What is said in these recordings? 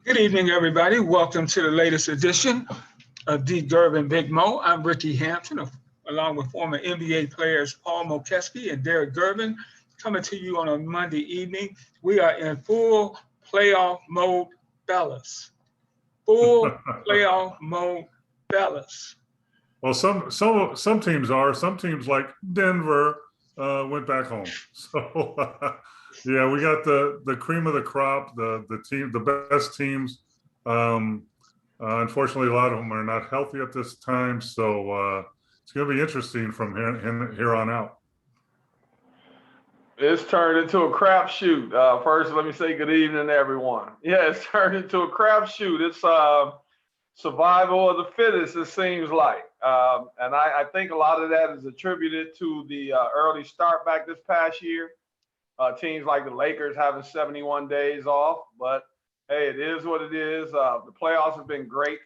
Good evening, everybody. Welcome to the latest edition of the Gerv and Big Mo. I'm Ricky Hampton, along with former NBA players Paul Mokeski and Derrick Gervin, coming to you on a Monday evening. We are in full playoff mode, fellas. Full playoff mode, fellas. Well, some teams are. Some teams like Denver went back home. So yeah, we got the cream of the crop, the best teams. Um, Unfortunately, a lot of them are not healthy at this time, so it's going to be interesting from here on out. It's turned into a crapshoot. First, let me say good evening, everyone. Yeah, it's turned into a crapshoot. It's survival of the fittest, it seems like. And I think a lot of that is attributed to the early start back this past year. Teams like the Lakers having 71 days off, but hey, it is what it is. The playoffs have been great.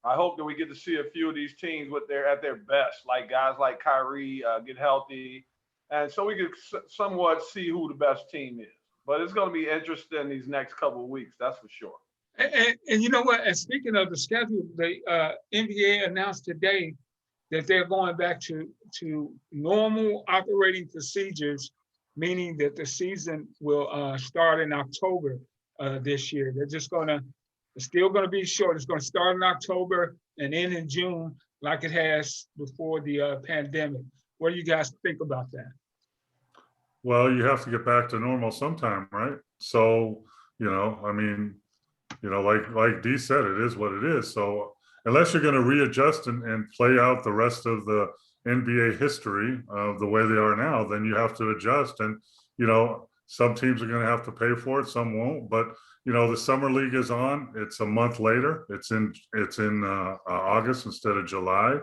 I hope that we get to see a few of these teams at their best, like guys like Kyrie get healthy, and so we could somewhat see who the best team is. But it's going to be interesting these next couple of weeks, that's for sure. And you know what? And speaking of the schedule, the NBA announced today that they're going back to normal operating procedures, meaning that the season will start in October this year. It's still going to be short. It's going to start in October and end in June, like it has before the pandemic. What do you guys think about that? Well, you have to get back to normal sometime, right? So, I mean, like Dee said, it is what it is. So unless you're going to readjust and play out the rest of the NBA history of the way they are now, then you have to adjust. And, some teams are going to have to pay for it, some won't. But, the summer league is on. It's a month later. It's in August instead of July.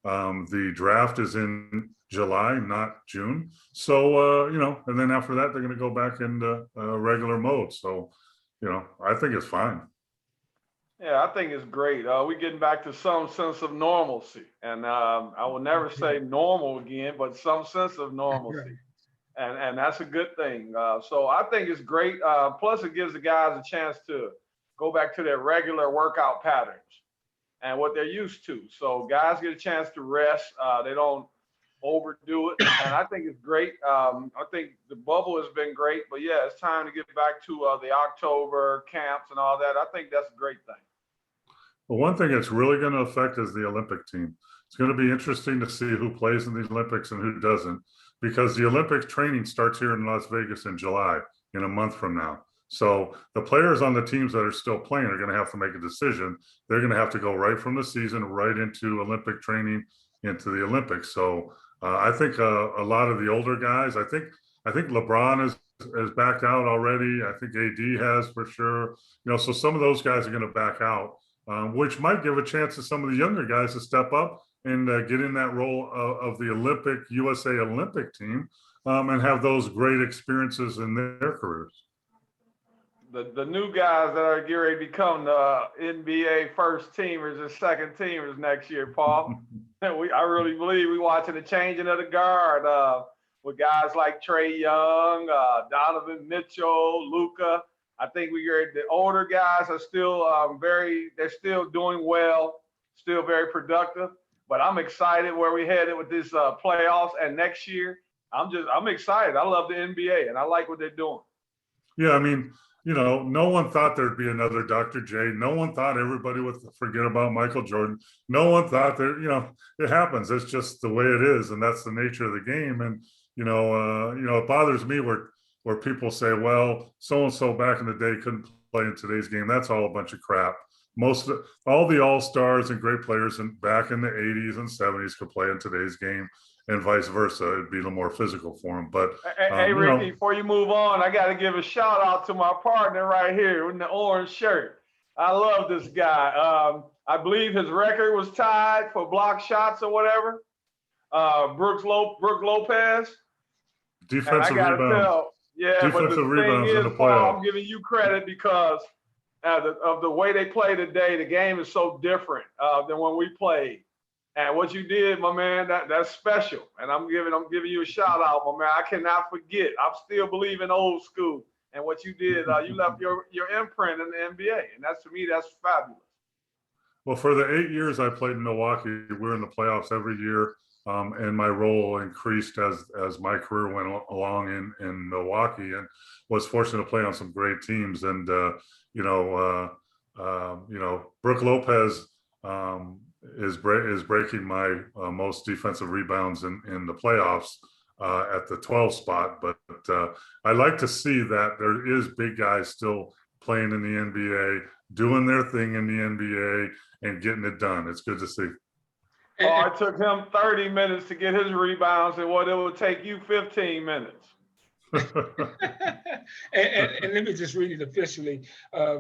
The draft is in July, not June. So, and then after that, they're going to go back into regular mode. So, I think it's fine. Yeah, I think it's great. We're getting back to some sense of normalcy. And I will never say normal again, but some sense of normalcy. And that's a good thing. So I think it's great. Plus, it gives the guys a chance to go back to their regular workout patterns and what they're used to. So guys get a chance to rest. They don't overdo it. And I think it's great. I think the bubble has been great. But yeah, it's time to get back to the October camps and all that. I think that's a great thing. Well, one thing it's really going to affect is the Olympic team. It's going to be interesting to see who plays in the Olympics and who doesn't, because the Olympic training starts here in Las Vegas in July, in a month from now. So the players on the teams that are still playing are going to have to make a decision. They're going to have to go right from the season right into Olympic training, into the Olympics. So I think a lot of the older guys, I think LeBron is backed out already. I think AD has for sure. So some of those guys are going to back out. Which might give a chance to some of the younger guys to step up and get in that role of the USA Olympic team and have those great experiences in their careers. The new guys that are getting ready to become the NBA first teamers and second teamers next year, Paul. I really believe we're watching the changing of the guard with guys like Trae Young, Donovan Mitchell, Luka. I think the older guys are still they're still doing well, still very productive. But I'm excited where we headed with this playoffs and next year. I'm excited. I love the NBA and I like what they're doing. Yeah, I mean, no one thought there'd be another Dr. J. No one thought everybody would forget about Michael Jordan. No one thought that, it happens. It's just the way it is, and that's the nature of the game. And it bothers me where people say, well, so-and-so back in the day couldn't play in today's game. That's all a bunch of crap. All the all-stars and great players back in the 80s and 70s could play in today's game, and vice versa. It'd be a little more physical for them. But hey, Ricky, before you move on, I got to give a shout out to my partner right here in the orange shirt. I love this guy. I believe his record was tied for block shots or whatever. Brooke Lopez. Defensive rebound. Yeah, but the thing is, Paul, I'm giving you credit because of the way they play today. The game is so different than when we played. And what you did, my man, that's special. And I'm giving you a shout out, my man. I cannot forget. I still believe in old school. And what you did, you left your imprint in the NBA, and that's, to me, that's fabulous. Well, for the 8 years I played in Milwaukee, we were in the playoffs every year, and my role increased as my career went along in Milwaukee, and was fortunate to play on some great teams. And Brooke Lopez is breaking my most defensive rebounds in the playoffs at the 12 spot. But I like to see that there is big guys still playing in the NBA, doing their thing in the NBA, and getting it done. It's good to see. Oh, it took him 30 minutes to get his rebounds, and what it would take you 15 minutes. And let me just read it officially.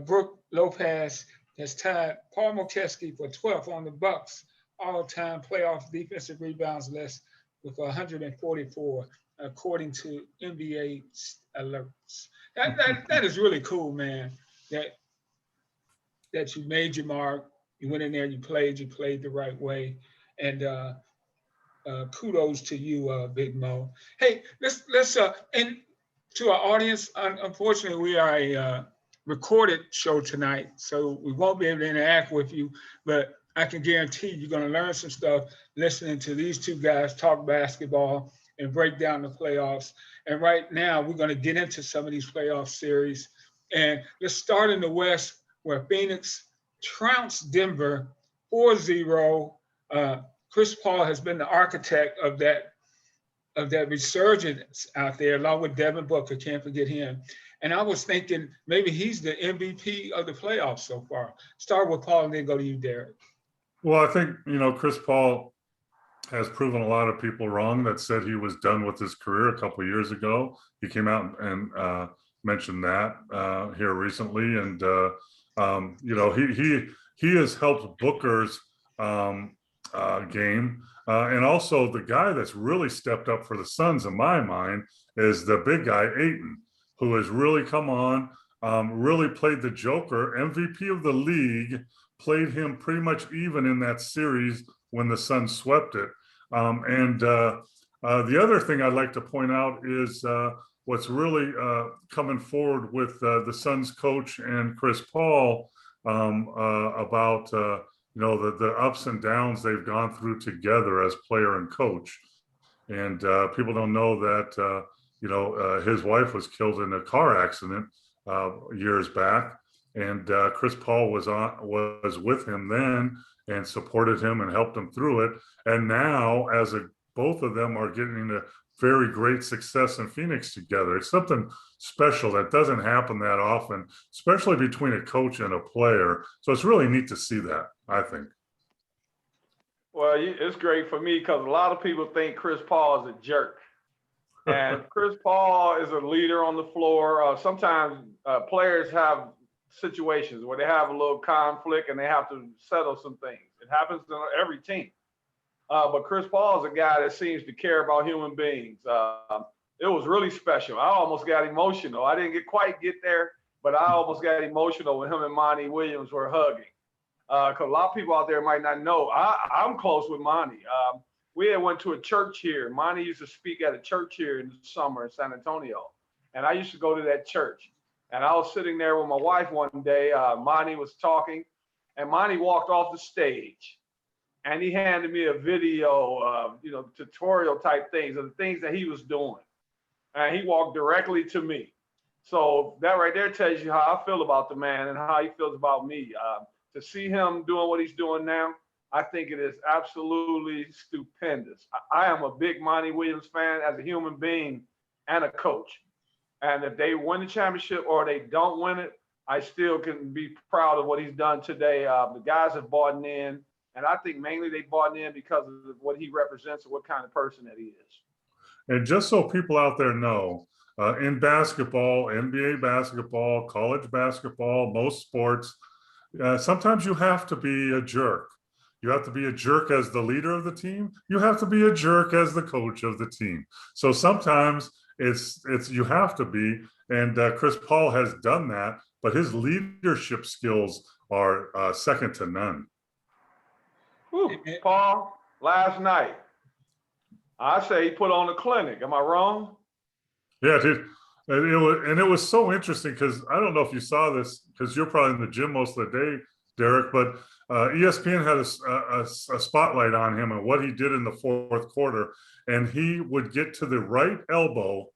Brooke Lopez has tied Paul Mokeski for 12th on the Bucks all-time playoff defensive rebounds list with 144, according to NBA alerts. That is really cool, man. That you made your mark. You went in there, you played the right way, and kudos to you, Big Mo. Hey, let's and to our audience. Unfortunately, we are a recorded show tonight, so we won't be able to interact with you. But I can guarantee you're going to learn some stuff listening to these two guys talk basketball and break down the playoffs. And right now, we're going to get into some of these playoff series. And let's start in the West, where Phoenix trounced Denver 4-0. Chris Paul has been the architect of that resurgence out there, along with Devin Booker. Can't forget him. And I was thinking maybe he's the MVP of the playoffs so far. Start with Paul and then go to you, Derrick. Well, I think, Chris Paul has proven a lot of people wrong that said he was done with his career a couple of years ago. He came out and mentioned that here recently. And, he has helped Booker's game. And also the guy that's really stepped up for the Suns, in my mind, is the big guy, Ayton, who has really come on, really played the Joker, MVP of the league, played him pretty much even in that series when the Suns swept it. The other thing I'd like to point out is what's really coming forward with the Suns coach and Chris Paul about the ups and downs they've gone through together as player and coach. And people don't know that his wife was killed in a car accident years back, and Chris Paul was with him then and supported him and helped him through it. And now, both of them are getting a very great success in Phoenix together. It's something special that doesn't happen that often, especially between a coach and a player. So it's really neat to see that, I think. Well, it's great for me because a lot of people think Chris Paul is a jerk. And Chris Paul is a leader on the floor. Sometimes players have situations where they have a little conflict and they have to settle some things. It happens to every team. But Chris Paul is a guy that seems to care about human beings. It was really special. I almost got emotional. I didn't quite get there, but I almost got emotional when him and Monty Williams were hugging. Because a lot of people out there might not know, I'm close with Monty. We had went to a church here. Monty used to speak at a church here in the summer in San Antonio. And I used to go to that church. And I was sitting there with my wife one day. Monty was talking, and Monty walked off the stage. And he handed me a video, tutorial type things of the things that he was doing. And he walked directly to me. So that right there tells you how I feel about the man and how he feels about me. To see him doing what he's doing now, I think it is absolutely stupendous. I am a big Monty Williams fan as a human being and a coach. And if they win the championship or they don't win it, I still can be proud of what he's done today. The guys have bought in. And I think mainly they bought in because of what he represents and what kind of person that he is. And just so people out there know, in basketball, NBA basketball, college basketball, most sports, sometimes you have to be a jerk. You have to be a jerk as the leader of the team. You have to be a jerk as the coach of the team. So sometimes it's you have to be. And Chris Paul has done that, but his leadership skills are second to none. Whew, Paul, last night, I say he put on a clinic. Am I wrong? Yeah, dude. And it was so interesting because I don't know if you saw this because you're probably in the gym most of the day, Derrick, but ESPN had a spotlight on him and what he did in the fourth quarter. And he would get to the right elbow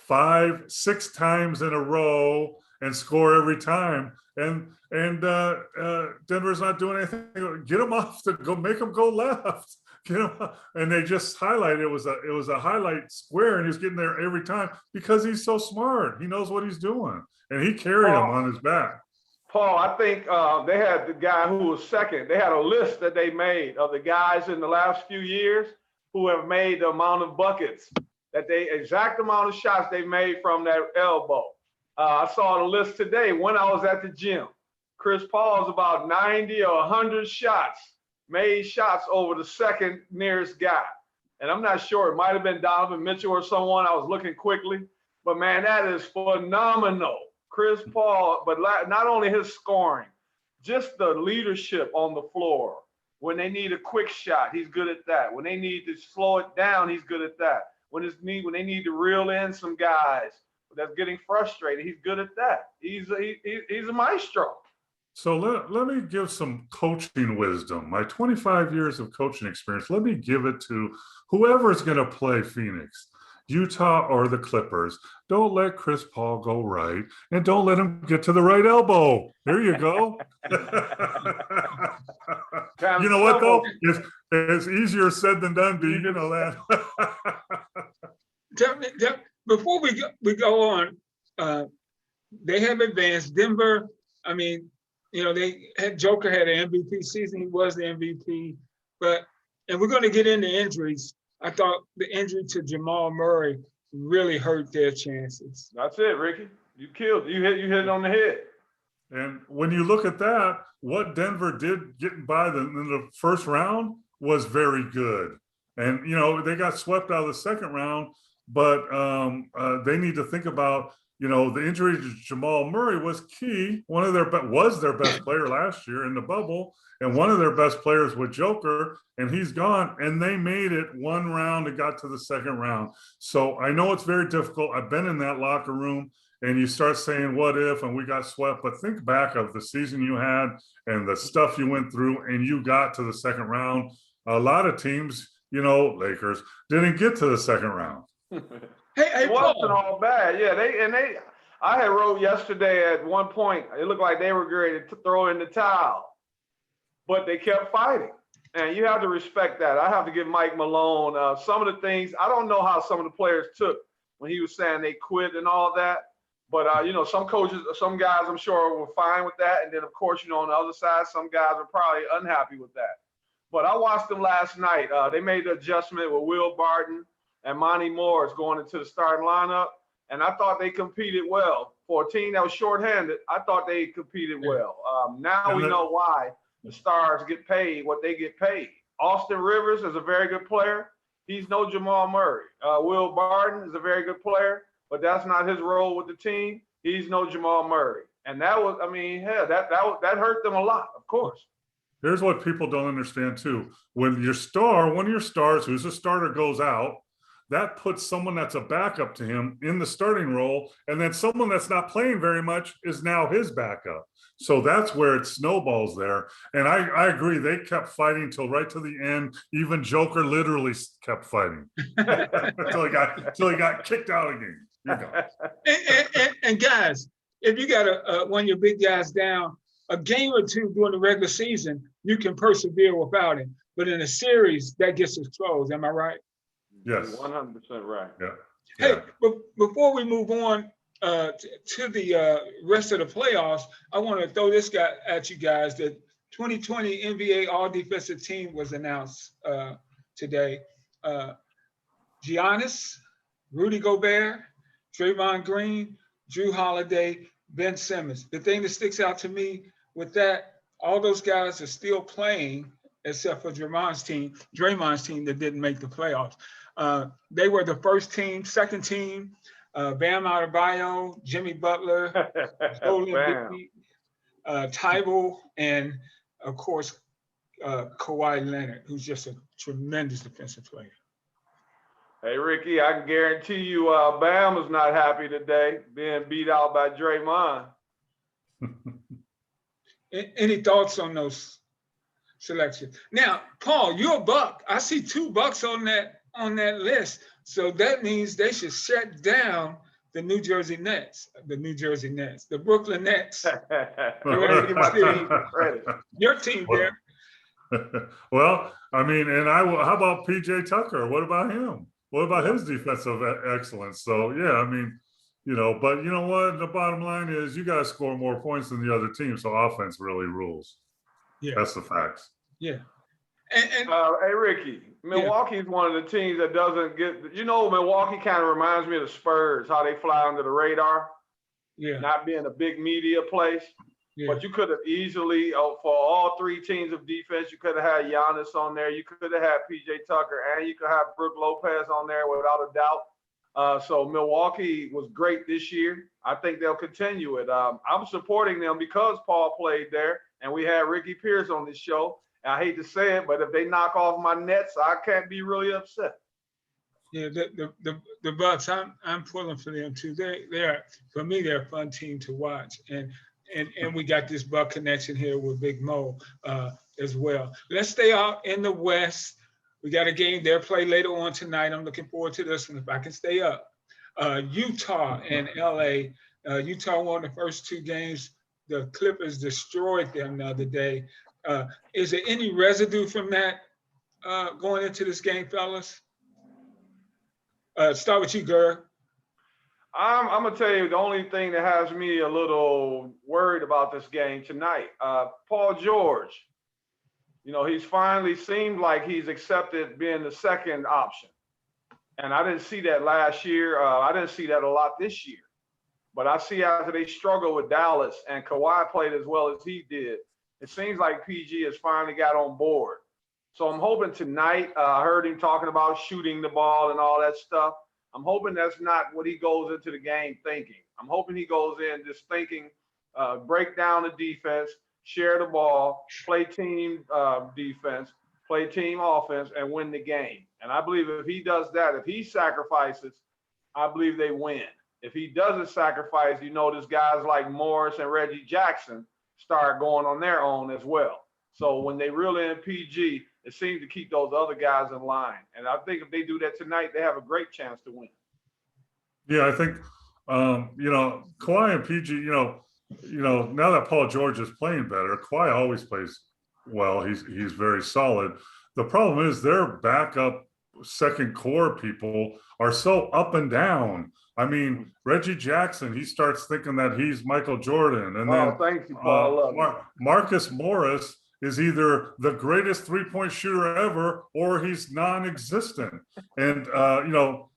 5, 6 times in a row and score every time. And Denver's not doing anything. Get him off to go, make him go left. Get him off. And they just highlighted it was a highlight square, and he was getting there every time because he's so smart. He knows what he's doing, and he carried him on his back. Paul, I think they had the guy who was second. They had a list that they made of the guys in the last few years who have made the amount of buckets exact amount of shots they made from that elbow. I saw the list today when I was at the gym. Chris Paul's about 90 or 100 made shots over the second nearest guy. And I'm not sure, it might have been Donovan Mitchell or someone. I was looking quickly, but man, that is phenomenal. Chris Paul, but not only his scoring, just the leadership on the floor. When they need a quick shot, he's good at that. When they need to slow it down, he's good at that. When they need to reel in some guys that's getting frustrated, he's good at that. He's a maestro. So let me give some coaching wisdom. My 25 years of coaching experience, let me give it to whoever's going to play Phoenix, Utah or the Clippers. Don't let Chris Paul go right, and don't let him get to the right elbow. There you go. You know what, though? It's easier said than done, B. You know that. Before we go on, they have advanced. Denver, I mean, Joker had an MVP season. He was the MVP. And we're going to get into injuries. I thought the injury to Jamal Murray really hurt their chances. That's it, Ricky. You killed it. You hit it on the head. And when you look at that, what Denver did getting by in the first round was very good. And, they got swept out of the second round, but they need to think about, the injury to Jamal Murray was key. Was their best player last year in the bubble, and one of their best players was Joker, and he's gone. And they made it one round and got to the second round. So I know it's very difficult. I've been in that locker room, and you start saying, what if, and we got swept. But think back of the season you had and the stuff you went through, and you got to the second round. A lot of teams, Lakers, didn't get to the second round. Hey, it wasn't all bad. Yeah, I had wrote yesterday at one point, it looked like they were ready to throw in the towel, but they kept fighting. And you have to respect that. I have to give Mike Malone some of the things. I don't know how some of the players took when he was saying they quit and all that. But, some coaches, some guys, I'm sure, were fine with that. And then, of course, on the other side, some guys are probably unhappy with that. But I watched them last night. They made the adjustment with Will Barton and Monty Morris going into the starting lineup. And I thought they competed well. For a team that was shorthanded, I thought they competed well. Now we know why the stars get paid what they get paid. Austin Rivers is a very good player. He's no Jamal Murray. Will Barton is a very good player, but that's not his role with the team. He's no Jamal Murray. And that was, that hurt them a lot, of course. Here's what people don't understand, too. When one of your stars, who's a starter, goes out, that puts someone that's a backup to him in the starting role, and then someone that's not playing very much is now his backup. So that's where it snowballs there. And I agree. They kept fighting till right to the end. Even Joker literally kept fighting until he got kicked out again. And guys, if you got one of your big guys down, a game or two during the regular season, you can persevere without him. But in a series, that gets exposed. Am I right? Yes. 100% right. Yeah. Hey, but before we move on to the rest of the playoffs, I want to throw this guy at you guys. The 2020 NBA All-Defensive Team was announced today. Giannis, Rudy Gobert, Draymond Green, Drew Holiday, Ben Simmons. The thing that sticks out to me with that, all those guys are still playing except for Draymond's team that didn't make the playoffs. They were the first team, second team, Bam Adebayo, Jimmy Butler, Tybal, and of course, Kawhi Leonard, who's just a tremendous defensive player. Hey, Ricky, I can guarantee you Bam is not happy today being beat out by Draymond. Any thoughts on those selections? Now, Paul, you're a Buck. I see 2 Bucks on that list. So that means they should shut down the New Jersey Nets, the Brooklyn Nets. Give my team credit. Your team there. Well, I mean, and how about PJ Tucker? What about him? What about his defensive excellence? So, yeah, I mean, but you know what? The bottom line is you got to score more points than the other team. So offense really rules. Yeah. That's the facts. Yeah. Hey, Ricky, Milwaukee's one of the teams that doesn't get, Milwaukee kind of reminds me of the Spurs, how they fly under the radar. Yeah. Not being a big media place. Yeah. But you could have easily, for all 3 teams of defense, you could have had Giannis on there. You could have had PJ Tucker, and you could have Brook Lopez on there without a doubt. So Milwaukee was great this year. I think they'll continue it. I'm supporting them because Paul played there, and we had Ricky Pierce on this show. And I hate to say it, but if they knock off my Nets, I can't be really upset. Yeah, the Bucks, I'm pulling for them too. They're for me, they're a fun team to watch. And we got this Buck connection here with Big Mo as well. Let's stay out in the West. We got a game there played later on tonight. I'm looking forward to this one if I can stay up. Utah and LA. Utah won the first 2 games. The Clippers destroyed them the other day. Is there any residue from that going into this game, fellas? Start with you, Gerv. I'm gonna tell you the only thing that has me a little worried about this game tonight. Paul George, he's finally seemed like he's accepted being the second option, and I didn't see that last year. I didn't see that a lot this year, but I see after they struggled with Dallas and Kawhi played as well as he did, it seems like PG has finally got on board. So I'm hoping tonight. I heard him talking about shooting the ball and all that stuff. I'm hoping that's not what he goes into the game thinking. I'm hoping he goes in just thinking, break down the defense, share the ball, play team defense, play team offense, and win the game. And I believe if he does that, if he sacrifices, I believe they win. If he doesn't sacrifice, there's guys like Morris and Reggie Jackson start going on their own as well. So when they reel in PG, it seems to keep those other guys in line. And I think if they do that tonight, they have a great chance to win. Yeah, I think, Kawhi and PG, now that Paul George is playing better, Kawhi always plays well. He's very solid. The problem is their backup second core people are so up and down. I mean, Reggie Jackson, he starts thinking that he's Michael Jordan. And then thank you, Paul. Marcus Morris is either the greatest 3-point shooter ever or he's non-existent. And,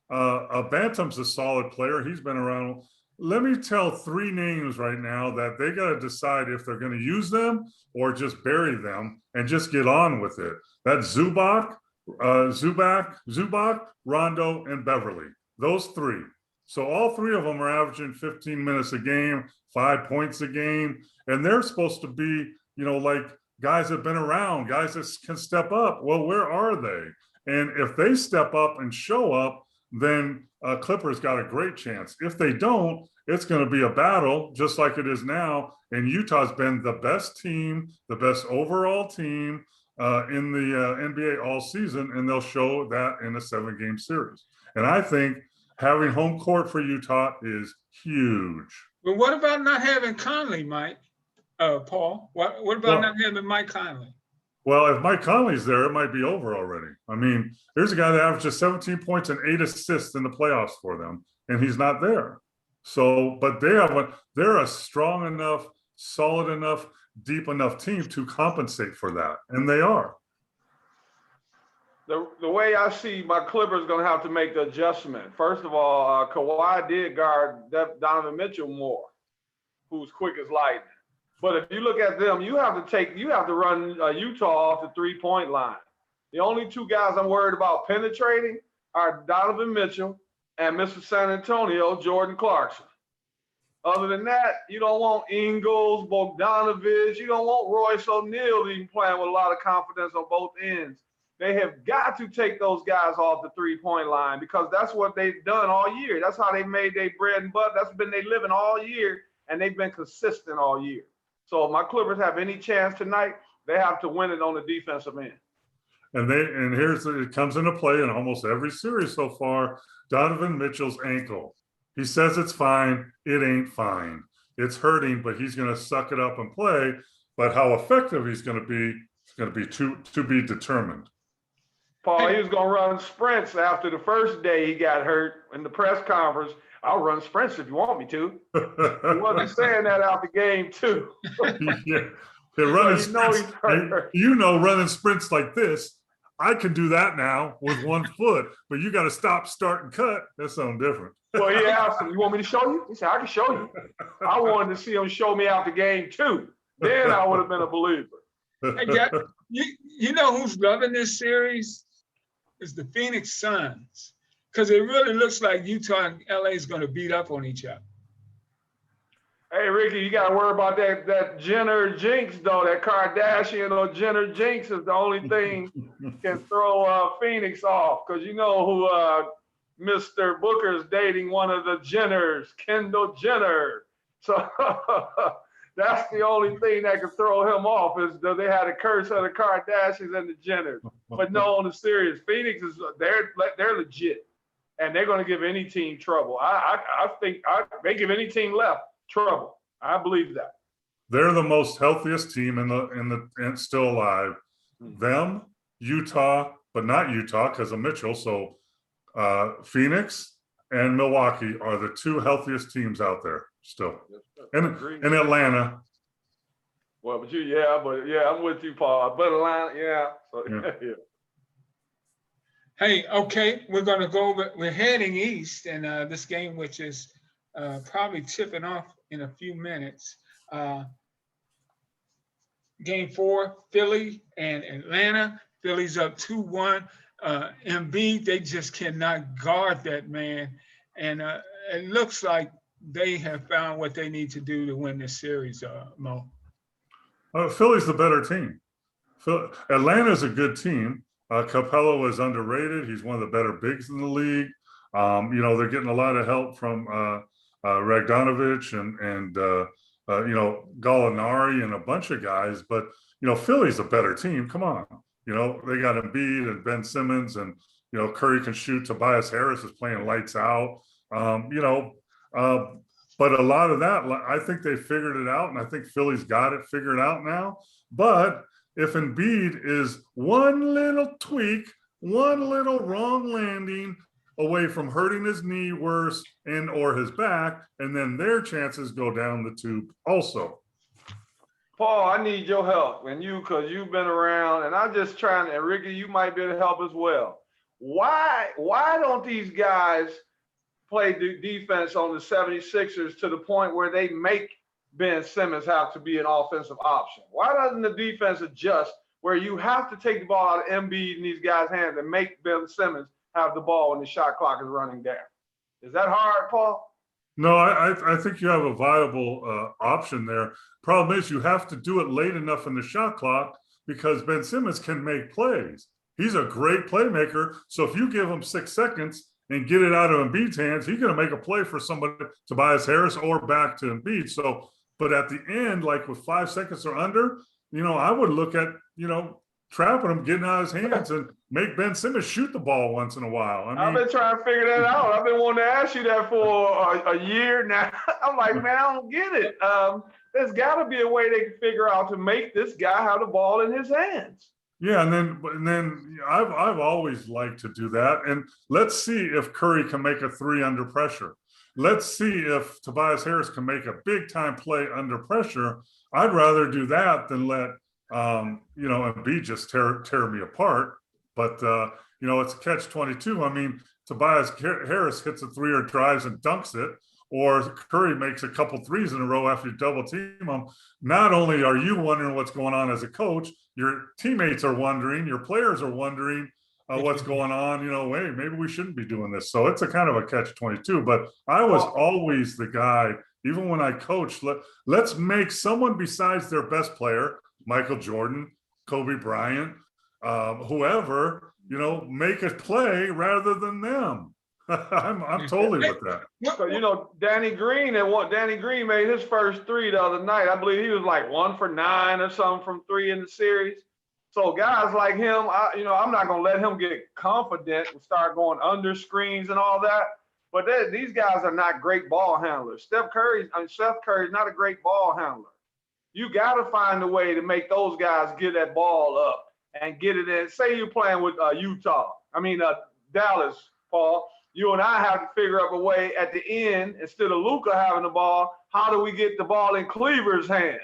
Bantam's a solid player. He's been around. Let me tell 3 names right now that they got to decide if they're going to use them or just bury them and just get on with it. That's Zubac, Rondo, and Beverly. Those 3. So all 3 of them are averaging 15 minutes a game, 5 points a game. And they're supposed to be, like guys that have been around, guys that can step up. Well, where are they? And if they step up and show up, then Clippers got a great chance. If they don't, it's going to be a battle just like it is now. And Utah's been the best team, the best overall team in the NBA all season, and they'll show that in a 7-game series. And I think having home court for Utah is huge. But what about not having Conley, Mike? Paul, what about not having Mike Conley? Well, if Mike Conley's there, it might be over already. I mean, there's a guy that averages 17 points and 8 assists in the playoffs for them, and he's not there. So, but they're a strong enough, solid enough, deep enough team to compensate for that, and they are. The way I see my Clippers going to have to make the adjustment. First of all, Kawhi did guard Donovan Mitchell more, who's quick as lightning. But if you look at them, you have to run Utah off the 3-point line. The only 2 guys I'm worried about penetrating are Donovan Mitchell and Mr. San Antonio, Jordan Clarkson. Other than that, you don't want Ingles, Bogdanovich. You don't want Royce O'Neal even playing with a lot of confidence on both ends. They have got to take those guys off the three-point line because that's what they've done all year. That's how they made their bread and butter. That's been they living all year, and they've been consistent all year. So if my Clippers have any chance tonight, they have to win it on the defensive end. And it comes into play in almost every series so far. Donovan Mitchell's ankle. He says it's fine. It ain't fine. It's hurting, but he's going to suck it up and play. But how effective he's going to be, it's going to be to be determined. Paul, he was going to run sprints after the first day he got hurt in the press conference. I'll run sprints if you want me to. He wasn't saying that out the game, too. Yeah. Running sprints, running sprints like this, I can do that now with 1 foot, but you got to stop, start, and cut. That's something different. Well, he asked him, you want me to show you? He said, I can show you. I wanted to see him show me out the game, too. Then I would have been a believer. Hey, you know who's loving this series? Is the Phoenix Suns. Because it really looks like Utah and LA is going to beat up on each other. Hey, Ricky, you got to worry about that Jenner jinx, though. That Kardashian or Jenner jinx is the only thing can throw Phoenix off. Because you know who Mr. Booker is dating, one of the Jenners, Kendall Jenner. So that's the only thing that can throw him off is that they had a curse of the Kardashians and the Jenners. But no, on the serious, Phoenix is they're legit, and they're going to give any team trouble. I think they give any team left trouble. I believe that. They're the most healthiest team and still alive. Them, Utah, but not Utah because of Mitchell. So Phoenix and Milwaukee are the 2 healthiest teams out there still. And Atlanta. Well, but I'm with you, Paul. But Atlanta, yeah. So, yeah. Hey, okay, we're going to go over. We're heading east, and this game, which is probably tipping off in a few minutes. Game 4, Philly and Atlanta. Philly's up 2-1. Embiid, they just cannot guard that man. And it looks like they have found what they need to do to win this series, Mo. Philly's the better team. Atlanta's a good team. Capello is underrated. He's one of the better bigs in the league. They're getting a lot of help from Ragdonovich and Gallinari and a bunch of guys. But, Philly's a better team. Come on. They got Embiid and Ben Simmons and, Curry can shoot. Tobias Harris is playing lights out. But a lot of that, I think they figured it out, and I think Philly's got it figured out now. But if Embiid is one little tweak, one little wrong landing away from hurting his knee worse and or his back, and then their chances go down the tube also. Paul, I need your help, and because you've been around, and I'm just trying, and Ricky, you might be able to help as well. Why don't these guys play defense on the 76ers to the point where they make Ben Simmons have to be an offensive option? Why doesn't the defense adjust where you have to take the ball out of Embiid in these guys' hands and make Ben Simmons have the ball when the shot clock is running down? Is that hard, Paul? No, I think you have a viable option there. Problem is you have to do it late enough in the shot clock because Ben Simmons can make plays. He's a great playmaker. So if you give him 6 seconds and get it out of Embiid's hands, he's going to make a play for somebody, Tobias Harris, or back to Embiid. So, but at the end, like with 5 seconds or under, I would look at, trapping him, getting out of his hands, and make Ben Simmons shoot the ball once in a while. I've been trying to figure that out. I've been wanting to ask you that for a year now. I'm like, man, I don't get it. There's got to be a way they can figure out to make this guy have the ball in his hands. Yeah, and then I've always liked to do that. And let's see if Curry can make a 3 under pressure. Let's see if Tobias Harris can make a big time play under pressure. I'd rather do that than let Embiid just tear me apart. But it's a catch-22. I mean, Tobias Harris hits a 3 or drives and dunks it, or Curry makes a couple threes in a row after you double team him. Not only are you wondering what's going on as a coach, your teammates are wondering, your players are wondering what's going on. Hey, maybe we shouldn't be doing this. So it's a kind of a catch-22. But I was always the guy, even when I coached, let's make someone besides their best player, Michael Jordan, Kobe Bryant, whoever, make a play rather than them. I'm totally with that. So Danny Green made his first three the other night. I believe he was like 1 for 9 or something from 3 in the series. So guys like him, I'm not gonna let him get confident and start going under screens and all that. But these guys are not great ball handlers. Steph Curry's not a great ball handler. You got to find a way to make those guys get that ball up and get it in. Say you're playing with Dallas, Paul. You and I have to figure out a way at the end, instead of Luka having the ball, how do we get the ball in Cleaver's hands?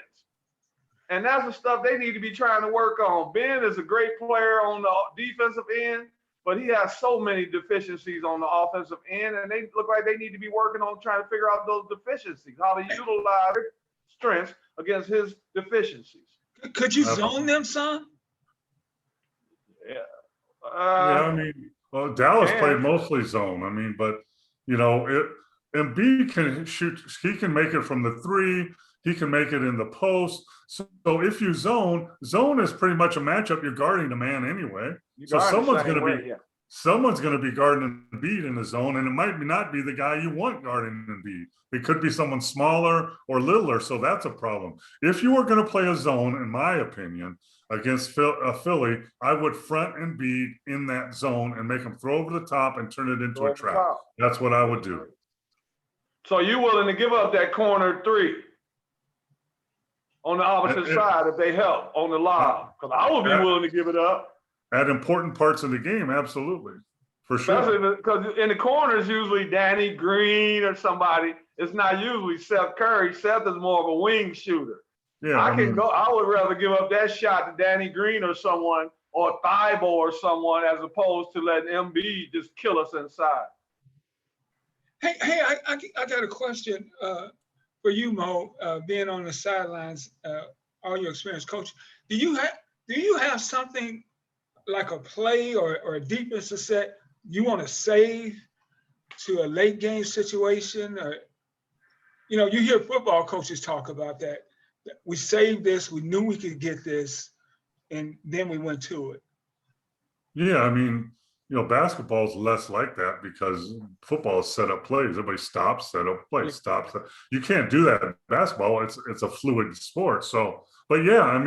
And that's the stuff they need to be trying to work on. Ben is a great player on the defensive end, but he has so many deficiencies on the offensive end, and they look like they need to be working on trying to figure out those deficiencies, how to utilize their strengths against his deficiencies. Could you zone them, son? Yeah. Dallas played mostly zone. But Embiid can shoot. He can make it from the 3. He can make it in the post. So if you zone is pretty much a matchup. You're guarding the man anyway. So someone's going to be guarding Embiid in the zone, and it might not be the guy you want guarding Embiid. It could be someone smaller or littler. So that's a problem. If you were going to play a zone, in my opinion, against Philly, I would front Embiid in that zone and make him throw over the top and turn it into a trap. That's what I would do. So you willing to give up that corner 3 on the opposite side if they help on the lob? Because I would be willing to give it up. At important parts of the game, absolutely. For sure. Especially because in the corners, usually Danny Green or somebody. It's not usually Seth Curry. Seth is more of a wing shooter. Yeah, I would rather give up that shot to Danny Green or someone, or Thibault or someone, as opposed to letting Embiid just kill us inside. Hey, I got a question for you, Mo. Being on the sidelines, all your experience, coach. Do you have something like a play or a defensive set you want to save to a late game situation? Or you hear football coaches talk about that. We saved this, we knew we could get this, and then we went to it. Yeah, basketball is less like that because football is set up plays. Everybody stops, set up plays, stops. You can't do that in basketball. It's a fluid sport. So, but yeah,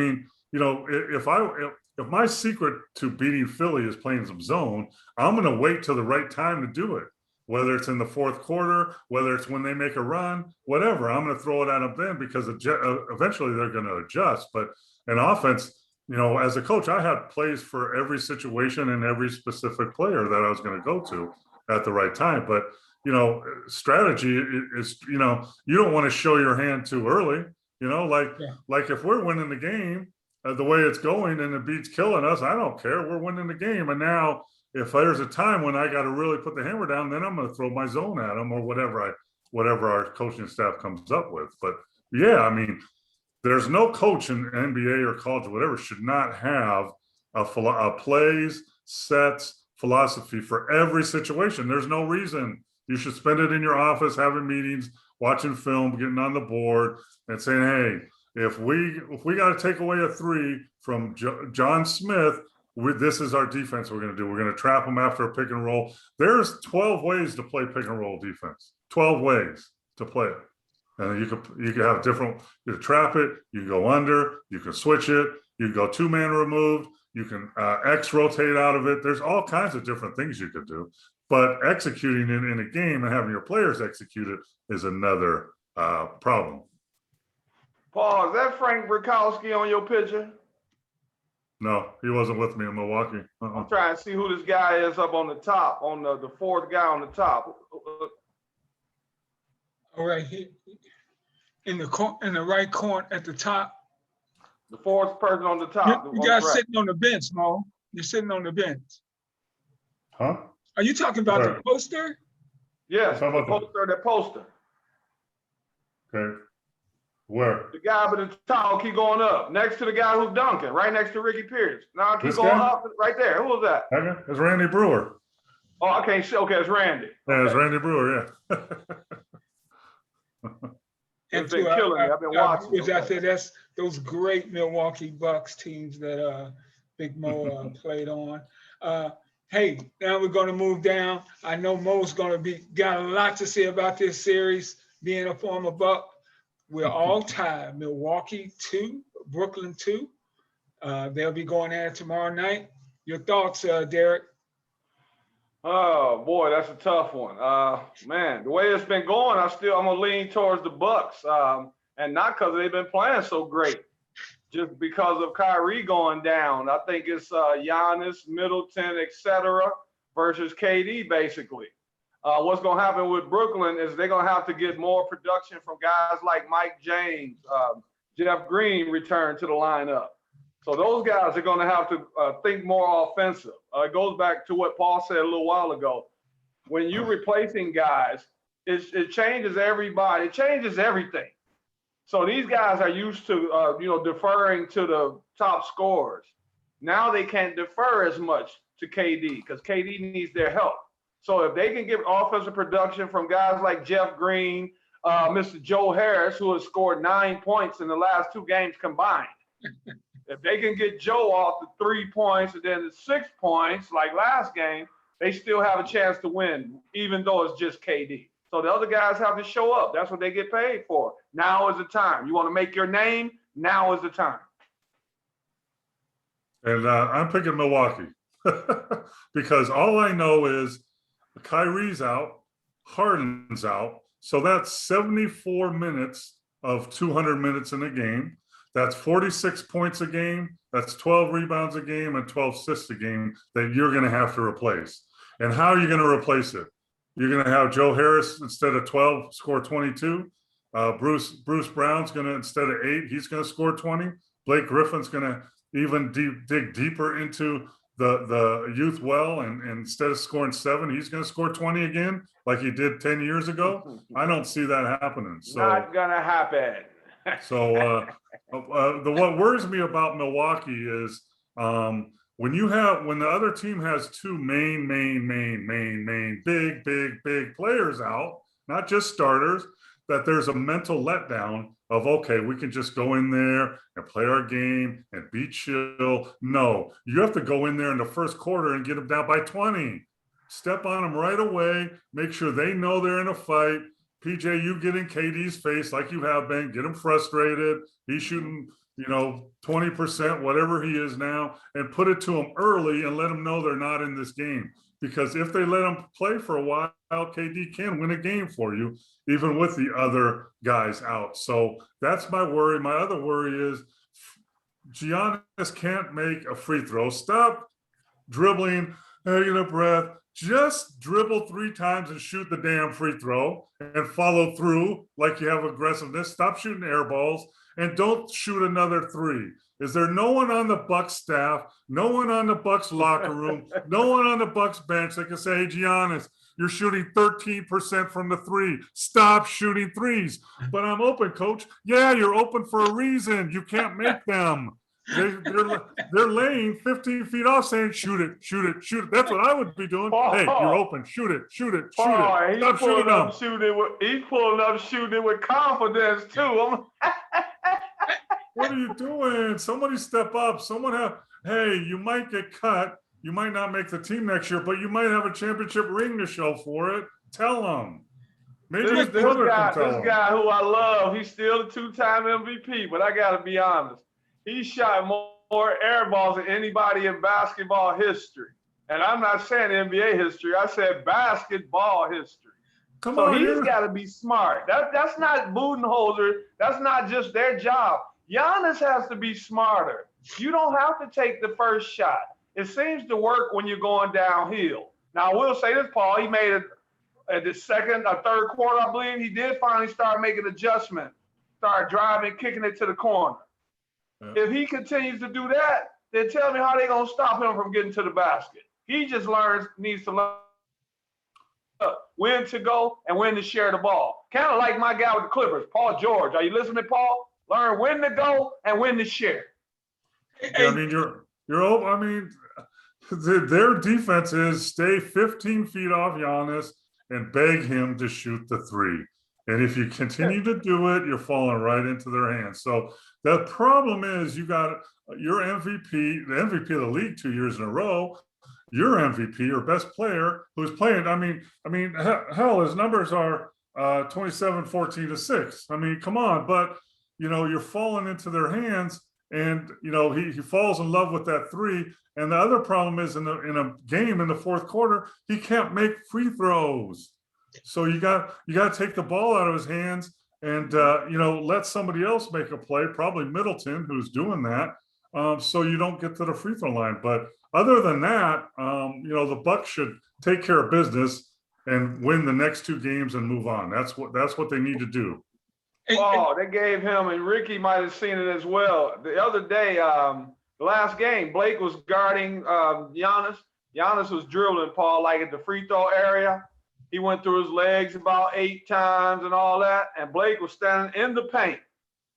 if my secret to beating Philly is playing some zone, I'm going to wait till the right time to do it. Whether it's in the 4th quarter, whether it's when they make a run, whatever, I'm going to throw it at them then because eventually they're going to adjust. But in offense, as a coach, I had plays for every situation and every specific player that I was going to go to at the right time. But, strategy is, you don't want to show your hand too early, like if we're winning the game the way it's going and the beat's killing us, I don't care. We're winning the game. And now, if there's a time when I got to really put the hammer down, then I'm going to throw my zone at them or whatever our coaching staff comes up with. But yeah, there's no coach in NBA or college or whatever should not have a plays, sets, philosophy for every situation. There's no reason. You should spend it in your office, having meetings, watching film, getting on the board, and saying, hey, if we got to take away a 3 from John Smith, this is our defense we're going to do. We're going to trap them after a pick and roll. There's 12 ways to play pick and roll defense. 12 ways to play it. And you could have different, you can trap it, you can go under, you can switch it, you can go 2-man removed, you can X rotate out of it. There's all kinds of different things you could do. But executing it in a game and having your players execute it is another problem. Paul, is that Frank Brakowski on your picture? No, he wasn't with me in Milwaukee. I'm trying to see who this guy is up on the top, on the 4th guy on the top. All right, in the right corner at the top. The 4th person on the top. You guys sitting on the bench, Mo. You're sitting on the bench. Huh? Are you talking about the poster? Yes, the poster. Okay. Where? The guy with the towel keep going up, next to the guy who's dunking, right next to Ricky Pierce. Now keep going up, right there. Who was that? It's Randy Brewer. Oh, I can't see. Okay, it's Randy. Yeah, it's Randy Brewer. Yeah. It's been killing me. I've been watching. That's those great Milwaukee Bucks teams that Big Mo played on. Hey, now we're going to move down. I know Mo's going to got a lot to say about this series, being a former Buck. We're all tied. Milwaukee 2, Brooklyn 2. They'll be going at it tomorrow night. Your thoughts, Derrick? Oh boy, that's a tough one. Man, the way it's been going, I'm gonna lean towards the Bucks, and not because they've been playing so great, just because of Kyrie going down. I think it's Giannis, Middleton, etc. versus KD basically. What's gonna happen with Brooklyn is they're gonna have to get more production from guys like Mike James, Jeff Green return to the lineup. So those guys are going to have to think more offensive. It goes back to what Paul said a little while ago. When you're replacing guys, it changes everybody. It changes everything. So these guys are used to, deferring to the top scorers. Now they can't defer as much to KD because KD needs their help. So if they can get offensive production from guys like Jeff Green, Mr. Joe Harris, who has scored 9 points in the last 2 games combined. If they can get Joe off the 3 points and then the 6 points like last game, they still have a chance to win, even though it's just KD. So the other guys have to show up. That's what they get paid for. Now is the time. You want to make your name? Now is the time. And I'm picking Milwaukee because all I know is Kyrie's out, Harden's out. So that's 74 minutes of 200 minutes in a game. That's 46 points a game. That's 12 rebounds a game and 12 assists a game that you're going to have to replace. And how are you going to replace it? You're going to have Joe Harris instead of 12 score 22. Bruce Brown's going to, instead of 8, he's going to score 20. Blake Griffin's going to even dig deeper into the youth well, and instead of scoring 7, he's going to score 20 again like he did 10 years ago. I don't see that happening. So not going to happen. So what worries me about Milwaukee is when the other team has 2 main big players out, not just starters, that there's a mental letdown of, okay, we can just go in there and play our game and be chill. No, you have to go in there in the first quarter and get them down by 20. Step on them right away. Make sure they know they're in a fight. PJ, you get in KD's face like you have been, get him frustrated. He's shooting, 20%, whatever he is now, and put it to him early and let them know they're not in this game. Because if they let him play for a while, KD can win a game for you, even with the other guys out. So that's my worry. My other worry is Giannis can't make a free throw. Stop dribbling, taking a breath. Just dribble 3 times and shoot the damn free throw and follow through like you have aggressiveness. Stop shooting air balls and don't shoot another 3. Is there no one on the Bucks staff, no one on the Bucks locker room, no one on the Bucks bench that can say, hey, Giannis, you're shooting 13% from the 3. Stop shooting 3s. But I'm open, coach. Yeah, you're open for a reason. You can't make them. They're laying 15 feet off saying, shoot it. That's what I would be doing. Paul, hey, you're open. Shoot it. Paul, Stop shooting them. He's pulling up shooting it with confidence, too. What are you doing? Somebody step up. Hey, you might get cut. You might not make the team next year, but you might have a championship ring to show for it. Tell them. Maybe this guy who I love, he's still the 2-time MVP, but I got to be honest. He shot more air balls than anybody in basketball history. And I'm not saying NBA history. I said basketball history. So he's got to be smart. That's not Budenholzer. That's not just their job. Giannis has to be smarter. You don't have to take the first shot. It seems to work when you're going downhill. Now, I will say this, Paul. He made it at the second or third quarter, I believe. He did finally start making adjustments, start driving, kicking it to the corner. If he continues to do that, then tell me how they're going to stop him from getting to the basket. He just needs to learn when to go and when to share the ball. Kind of like my guy with the Clippers, Paul George. Are you listening, Paul? Learn when to go and when to share. I mean, their defense is stay 15 feet off Giannis and beg him to shoot the 3. And if you continue to do it, you're falling right into their hands. So the problem is you got your MVP, the MVP of the league 2 years in a row, your MVP or best player who's playing. I mean, hell, his numbers are 27, 14 to 6. I mean, come on, but you're falling into their hands, and he falls in love with that three. And the other problem is in a game in the fourth quarter, he can't make free throws. So you got to take the ball out of his hands and let somebody else make a play, probably Middleton, who's doing that, so you don't get to the free throw line. But other than that, the Bucks should take care of business and win the next 2 games and move on. That's what they need to do. Oh, they gave him, and Ricky might have seen it as well. The other day, the last game, Blake was guarding Giannis. Giannis was dribbling Paul like at the free throw area. He went through his legs about 8 times and all that, and Blake was standing in the paint,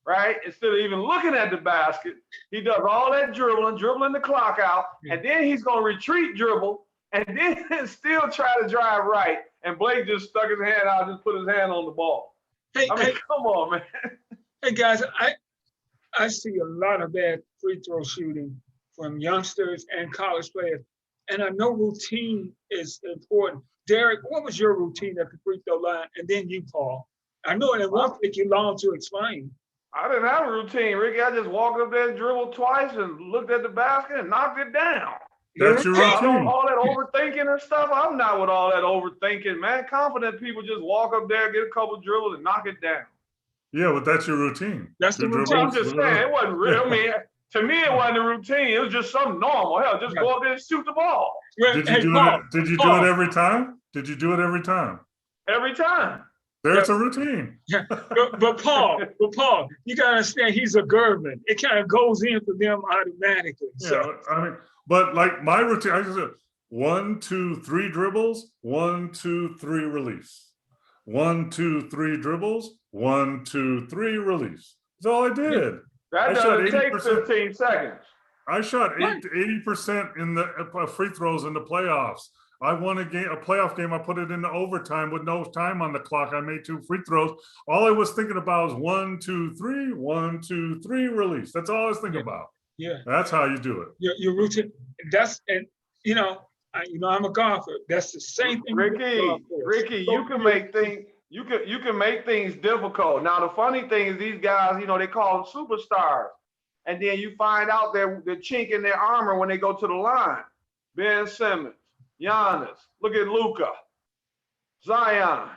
right? Instead of even looking at the basket, he does all that dribbling the clock out, and then he's going to retreat dribble, and then still try to drive right. And Blake just stuck his hand out, just put his hand on the ball. Hey, come on, man. Hey guys, I see a lot of bad free throw shooting from youngsters and college players, and I know routine is important. Derrick, what was your routine at the free throw line? And then you, Paul. I know it won't take you long to explain. I didn't have a routine, Ricky. I just walked up there and dribbled twice and looked at the basket and knocked it down. That's your routine. All that overthinking and stuff, I'm not with all that overthinking, man. Confident people just walk up there, get a couple dribbles, and knock it down. Yeah, but that's your routine. That's the routine. I'm just saying, it wasn't real. I mean, to me, it wasn't a routine. It was just something normal. Hell, just go up there and shoot the ball. Did you do it every time? Did you do it every time? Every time. There's a routine. Yeah. But Paul, you gotta understand he's a Gervin. It kind of goes in for them automatically. So. Yeah, I mean, but like my routine, I just said 1, 2, 3 dribbles, 1, 2, 3 release. 1, 2, 3 dribbles, 1, 2, 3 release. That's all I did. That doesn't take 15 seconds. I shot 80% in the free throws in the playoffs. I won a playoff game. I put it into overtime with no time on the clock. I made 2 free throws. All I was thinking about was 1, 2, 3, 1, 2, 3 release. That's all I was thinking about. Yeah, that's how you do it. Your routine. I'm a golfer. That's the same thing. Ricky, you can make things. You can make things difficult. Now the funny thing is these guys, they call them superstars, and then you find out they're the chink in their armor when they go to the line. Ben Simmons, Giannis, look at Luka, Zion.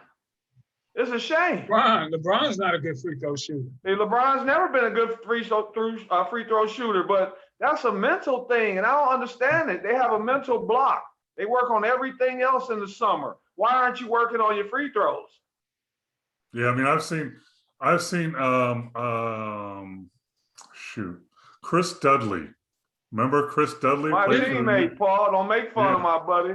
It's a shame. LeBron's not a good free throw shooter. Hey, LeBron's never been a good free throw shooter, but that's a mental thing, and I don't understand it. They have a mental block. They work on everything else in the summer. Why aren't you working on your free throws? Yeah, I mean, I've seen Chris Dudley. Remember Chris Dudley? My teammate, Paul. Don't make fun of my buddy.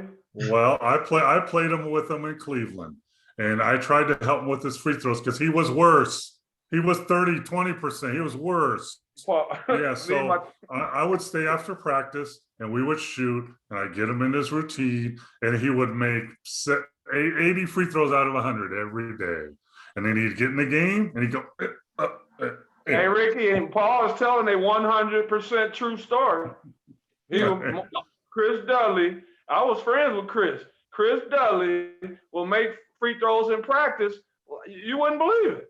Well, I played him with him in Cleveland, and I tried to help him with his free throws because he was worse. He was 30, 20%. He was worse. Well, yeah, so I would stay after practice, and we would shoot, and I'd get him in his routine, and he would make 80 free throws out of 100 every day. And then he'd get in the game, and he'd go, Hey, Ricky, and Paul is telling a 100% true story. Chris Dudley, I was friends with Chris. Chris Dudley will make free throws in practice. You wouldn't believe it.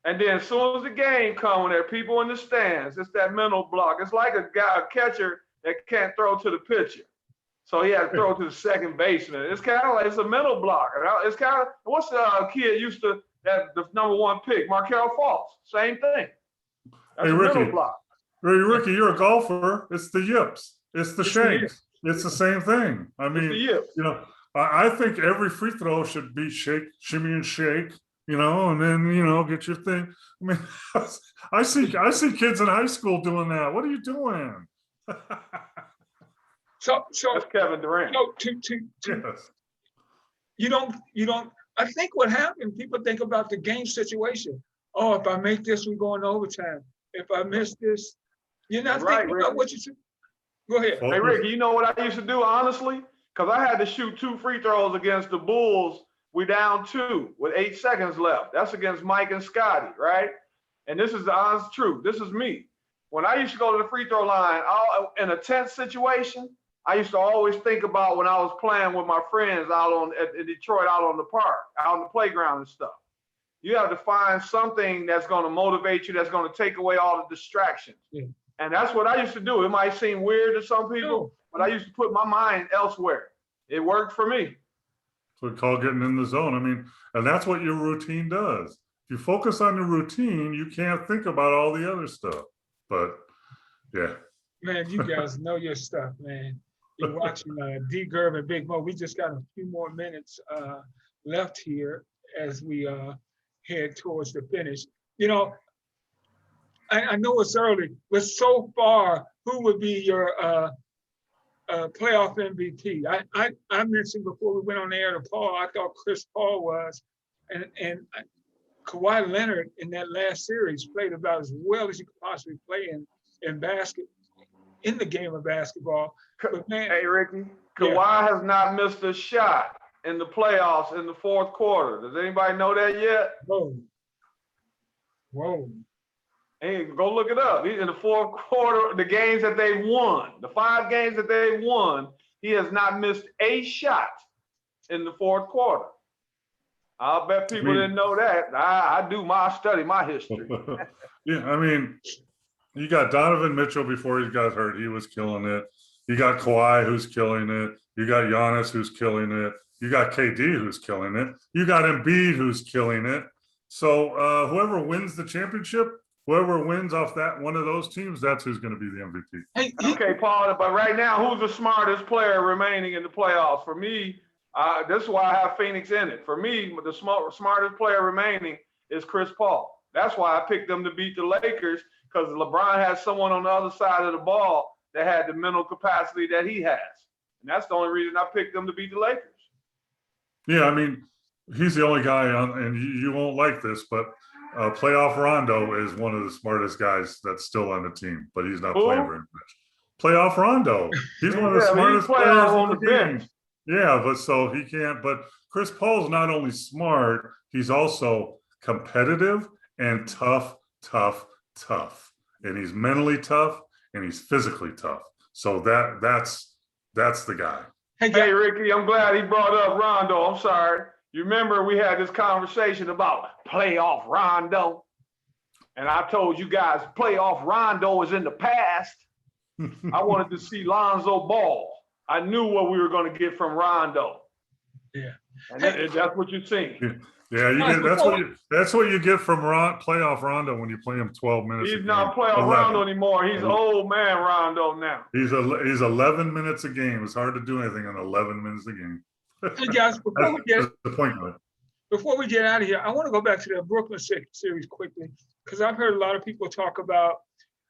And then as soon as the game comes, when there are people in the stands, it's that mental block. It's like a catcher that can't throw to the pitcher. So he had to throw to the second baseman. It's kind of like, it's a mental block. It's kind of, what's the kid used to, that the #1 pick, Markelle Fultz, same thing. That's Ricky, block. Ricky, you're a golfer. It's the yips. It's the shanks. It's the same thing. I mean, I think every free throw should be shake, shimmy, and shake. And then get your thing. I mean, I see kids in high school doing that. What are you doing? So that's Kevin Durant. Yes. You don't. I think what happened, people think about the game situation. Oh, if I make this, we go in overtime. If I miss this, you're not thinking about what you should. Go ahead. Hey, Ricky, you know what I used to do, honestly? Because I had to shoot 2 free throws against the Bulls We down 2 with 8 seconds left. That's against Mike and Scotty, right? And this is the honest truth. This is me. When I used to go to the free throw line, in a tense situation, I used to always think about when I was playing with my friends out in Detroit, out on the park, out on the playground and stuff. You have to find something that's going to motivate you, that's going to take away all the distractions. Yeah. And that's what I used to do. It might seem weird to some people, but I used to put my mind elsewhere. It worked for me. So we call getting in the zone. I mean, and that's what your routine does. If you focus on the routine, you can't think about all the other stuff. But yeah. Man, you guys know your stuff, man. You're watching Gerv and Big Mo. We just got a few more minutes left here as we head towards the finish. You know, I know it's early, but so far, who would be your playoff MVP? I mentioned before we went on the air to Paul, I thought Chris Paul was, and Kawhi Leonard in that last series played about as well as you could possibly play in the game of basketball. But man, hey Ricky, Kawhi has not missed a shot in the playoffs in the fourth quarter. Does anybody know that yet? Whoa. Hey, go look it up. He's in the fourth quarter, the games that they won, the 5 games that they won, he has not missed a shot in the fourth quarter. I'll bet people didn't know that. I study my history. Yeah, I mean, you got Donovan Mitchell before he got hurt. He was killing it. You got Kawhi who's killing it. You got Giannis who's killing it. You got KD who's killing it. You got Embiid who's killing it. So whoever wins the championship, whoever wins off that one of those teams, that's who's going to be the MVP. Okay, Paul, but right now, who's the smartest player remaining in the playoffs? For me, this is why I have Phoenix in it. For me, the smartest player remaining is Chris Paul. That's why I picked them to beat the Lakers, because LeBron has someone on the other side of the ball that had the mental capacity that he has. And that's the only reason I picked them to beat the Lakers. Yeah, I mean, he's the only guy on, and you won't like this, but playoff Rondo is one of the smartest guys that's still on the team, but he's not playing very much. Playoff Rondo, he's one of the smartest players on the bench. Yeah, but so he can't. But Chris Paul's not only smart, he's also competitive and tough. And he's mentally tough and he's physically tough. So that's the guy. Hey, Ricky, I'm glad he brought up Rondo. I'm sorry. You remember we had this conversation about playoff Rondo? And I told you guys playoff Rondo is in the past. I wanted to see Lonzo Ball. I knew what we were going to get from Rondo. Yeah. And that's what you're seeing. Yeah, that's what you get from playoff Rondo when you play him 12 minutes. He's not playoff Rondo anymore. He's old man Rondo now. He's 11 minutes a game. It's hard to do anything in 11 minutes a game. Hey guys, before we get out of here, I want to go back to the Brooklyn series quickly, because I've heard a lot of people talk about,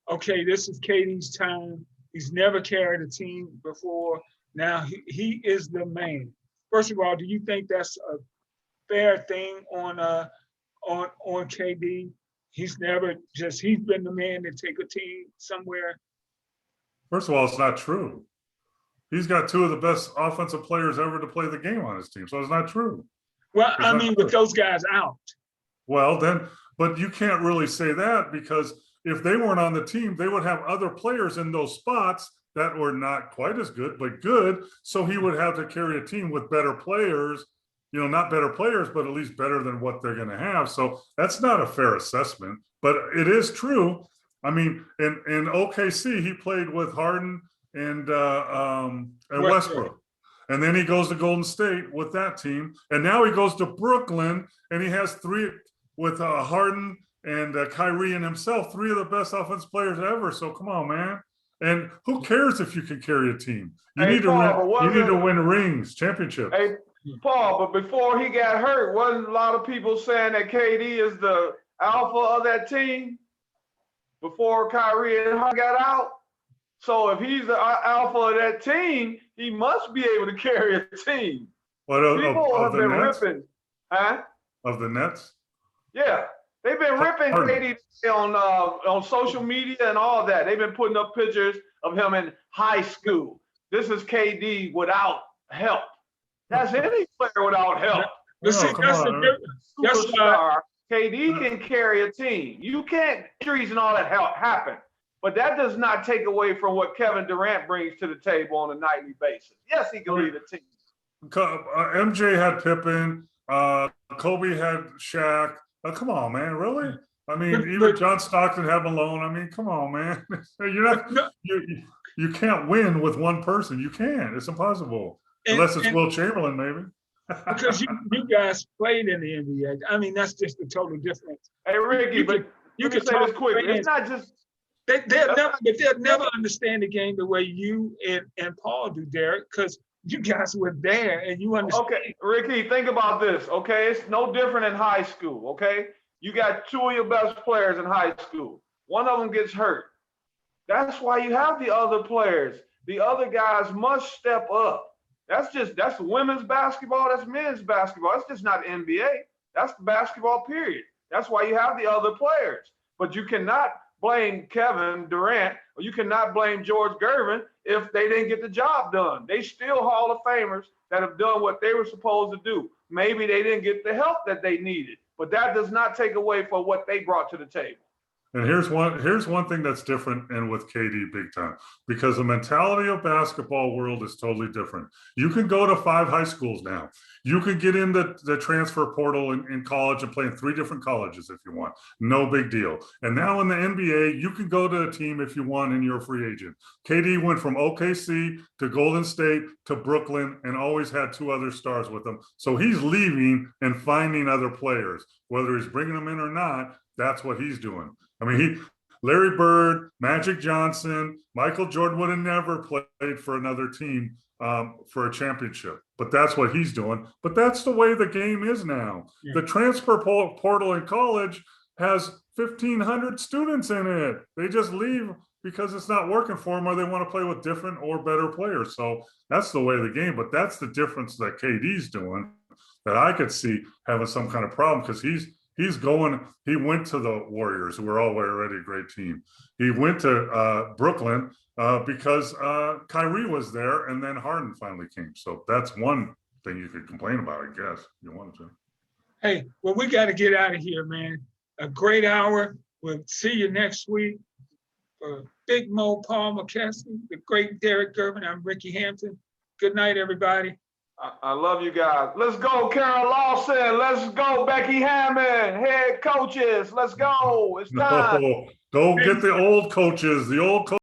okay, this is KD's time. He's never carried a team before. Now he is the man. First of all, do you think that's a fair thing on KD? He's been the man to take a team somewhere. First of all, it's not true. He's got 2 of the best offensive players ever to play the game on his team. So it's not true. Well, I mean, with those guys out. Well, then, but you can't really say that, because if they weren't on the team, they would have other players in those spots that were not quite as good, but good. So he would have to carry a team with better players, not better players, but at least better than what they're going to have. So that's not a fair assessment, but it is true. I mean, in OKC, he played with Harden and Westbrook. And then he goes to Golden State with that team. And now he goes to Brooklyn and he has 3 with Harden and Kyrie and himself, 3 of the best offensive players ever. So come on, man. And who cares if you can carry a team? You need to win rings, championships. Hey, Paul, but before he got hurt, wasn't a lot of people saying that KD is the alpha of that team before Kyrie and Harden got out? So if he's the alpha of that team, he must be able to carry a team. People have been ripping, huh? Of the Nets? Yeah. They've been ripping KD on social media and all that. They've been putting up pictures of him in high school. This is KD without help. That's any player without help. But see, Oh, come that's the on. difference. That's why, Superstar, KD can carry a team. You can't, injuries and all that help happen. But that does not take away from what Kevin Durant brings to the table on a nightly basis. Yes, he can lead a team. MJ had Pippen, Kobe had Shaq. Come on, man, really? I mean, even but John Stockton had Malone. I mean, come on, man. You're not no, you can't win with one person. You can't. It's impossible. Unless it's and Will Chamberlain, maybe. because you guys played in the NBA. I mean, that's just a total difference. Hey, Ricky, You but can you let me can say talk this quickly. fans. It's not just They'll that's never, not, but they'll never understand the game the way you and Paul do, Derek, because you guys were there and you understand. okay, Ricky, think about this, okay? It's no different in high school, okay? You got two of your best players in high school. One of them gets hurt. That's why you have the other players. The other guys must step up. That's women's basketball, that's men's basketball. It's just not NBA. That's basketball, period. That's why you have the other players. But you cannot blame Kevin Durant or you cannot blame George Gervin if they didn't get the job done. They still Hall of Famers that have done what they were supposed to do. Maybe they didn't get the help that they needed, but that does not take away from what they brought to the table. And here's one thing that's different and with KD big time, because the mentality of basketball world is totally different. You can go to 5 high schools now. You can get in the transfer portal in college and play in 3 different colleges if you want. No big deal. And now in the NBA, you can go to a team if you want and you're a free agent. KD went from OKC to Golden State to Brooklyn and always had 2 other stars with him. So he's leaving and finding other players. Whether he's bringing them in or not, that's what he's doing. I mean, Larry Bird, Magic Johnson, Michael Jordan would have never played for another team for a championship, but that's what he's doing. But that's the way the game is now. Yeah. The transfer portal in college has 1,500 students in it. They just leave because it's not working for them or they want to play with different or better players. So that's the way of the game, but that's the difference that KD's doing that I could see having some kind of problem because he went to the Warriors, who were already a great team. He went to Brooklyn because Kyrie was there, and then Harden finally came. So that's one thing you could complain about, I guess, if you wanted to. Hey, well, we got to get out of here, man. A great hour. We'll see you next week. Big Mo, Paul Mokeski, the great Derrick Gervin. I'm Ricky Hampton. Good night, everybody. I love you guys. Let's go, Karen Lawson. Let's go, Becky Hammond. Head coaches. Let's go. It's time. No, go get the old coaches. The old coaches.